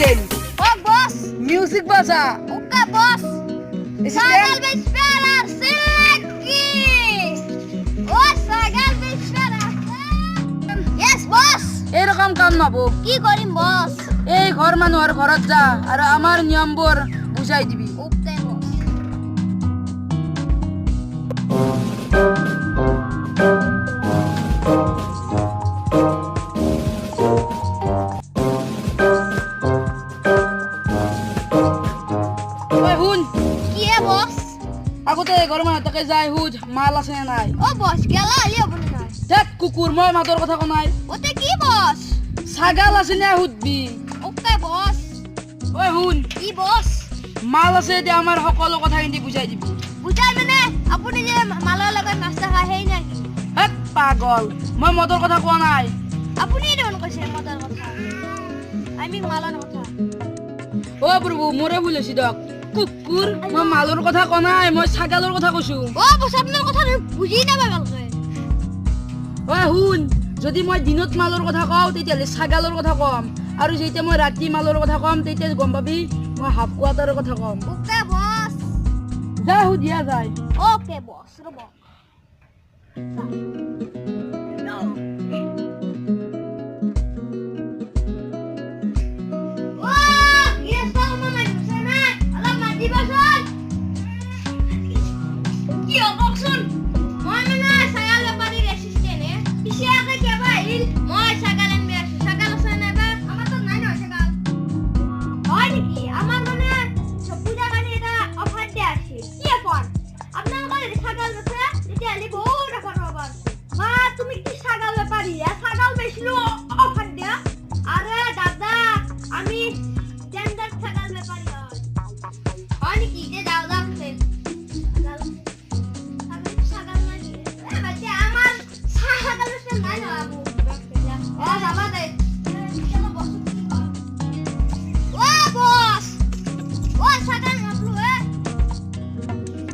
assistant. Oh, boss. Music baza. Okay, boss. Sagal Assistant. Bisperar Silaki. Oh, Sagal Bisperar. Yes, boss. এরকম কাম নাবো কি করিম, boss? এই ঘর মানুহৰ ঘৰত যা আৰু আমাৰ নিয়মবোৰ বুজাই দিবি Okay, boss. ঐ শুন কি হে, boss? আগতে ঘৰ মানুহ তাকে যাই সুধ মাল আছে নে নাই Oh, boss, গেলা আলি আপুনি নাই। দেখ কুকুৰ মই মাতৰ কথা কোৱা নাই ওতে কি, boss? ছাগাল আছে নে সুধবি Okay, boss. ঐ শুন কি, boss? মাল আছে এতিয়া আমাৰ সকলো কথা কিন্তু বুজাই দিবি বুজাই মানে আপুনি যে মালৰ লগত নাস্তা খায় সেই নেকি? হেত পাগল মই মদৰ কথা কোৱা নাই আপুনি দেখোন কৈছে মদৰ কথা। আমি মালৰ কথা। অ প্ৰভু মোৰে ভুল হৈছে দিয়ক কুকুৰ মই মালৰ কথা কোৱা নাই মই ছাগালৰ কথা কৈছো Oh, boss, আপোনাৰ কথা বুজি নাপায় ভালকৈ। ঐ শুন যদি মই দিনত মালৰ কথা কওঁ তেতিয়াহ'লে ছাগালৰ কথা ক'ম আৰু যেতিয়া মই ৰাতি মালৰ কথা ক'ম তেতিয়া গম পাবি মই হাফ কোৱাৰ্টাৰৰ কথা ক'ম Okay, boss. যা সুধিয়া যায় Okay, boss. ৰ'ব।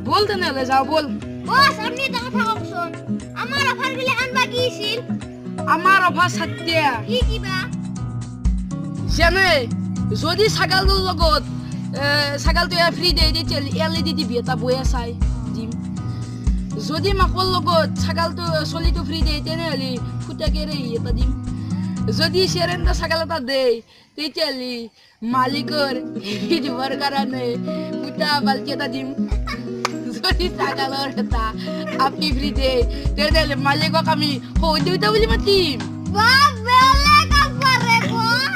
বল তেনেহ'লে যাওঁ বল বস, আপনি এটা কথা কওকচোন। আমার অফার গিলে আনবা কি ছিল? আমাৰ অফাৰ ছাতিয়া কি কিবা? যেনে যদি ছাগালৰ লগত ছাগালটোৱে ফ্ৰী দিয়ে তেতিয়াহ'লে LED টিভি এটা বয়ে চাই দিম যদি মাকৰ লগত ছাগালটো চলিটো ফ্ৰী দিয়ে তেনেহ'লে ফুটাকেৰে এটা দিম যদি চেৰেণ্টা ছাগাল এটা দিয়ে তেতিয়াহ'লে মালিকৰ দিবৰ কাৰণে ফুটা বাল্টি এটা দিম যদি ছাগালৰ এটা আপি ফ্ৰী দিয়ে তেনেহ'লে মালিকক আমি সৌ দেউতা বুলি মাতিম বাহ, বেলেগ অফার রে বস।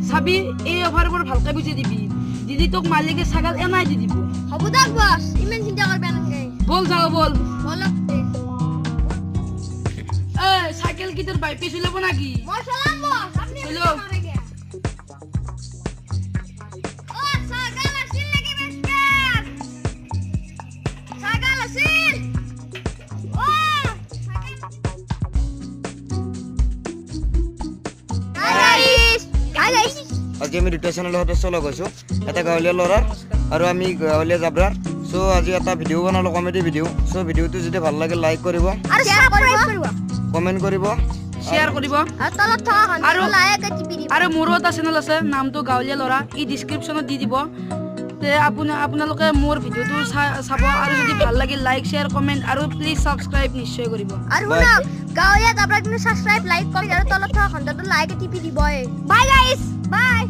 চাবি এই অফাৰবোৰ ভালকে বুজি দিবি দিদি তোক মালিকে ছাগাল এনাই দি দিব হ'ব দক বস, ইমান চিন্তা করবে না কে। বল যাও বল বলক তে। সাইকেল কি তোর বাইপে চলাবো নাকি মই চলাম বস, আপনি চলো। মারে গে। ও সাগাল আছিল নাকি বেস্টার? সাগাল আছিল। ও গাইস, গাইস। আজি আমি দুটা চেনেলৰ সদস্য লগ হৈছোঁ এটা গাঁৱলীয়া ল'ৰাৰ আৰু আমি গাঁৱলীয়া জাবৰাৰ চ' আজি এটা ভিডিঅ' বনালোঁ কমেডি ভিডিঅ' চ' ভিডিঅ'টো যদি ভাল লাগে লাইক কৰিব আৰু সাবস্ক্ৰাইব কৰিব। কমেণ্ট কৰিব শ্বেয়াৰ কৰিব আৰু তলত থকা আৰু- ঘণ্টাটো লাইক টিপি দিব। আৰু মোৰো এটা চেনেল আছে নামটো গাঁৱলীয়া ল'ৰা ই ডিছক্ৰিপশ্যনত দি দিব তে আপোনালোকে মোৰ ভিডিঅ'টো চাব আৰু যদি ভাল লাগে লাইক শ্বেয়াৰ কমেণ্ট আৰু প্লিজ ছাবস্ক্ৰাইব নিশ্চয় কৰিব আৰু শুনক গাঁৱলীয়া জাবৰা কিন্তু সাবস্ক্ৰাইব লাইক কৰি আৰু তলত থকা ঘণ্টাটো লাইক টিপি দিবই। বাই গাইস, বাই।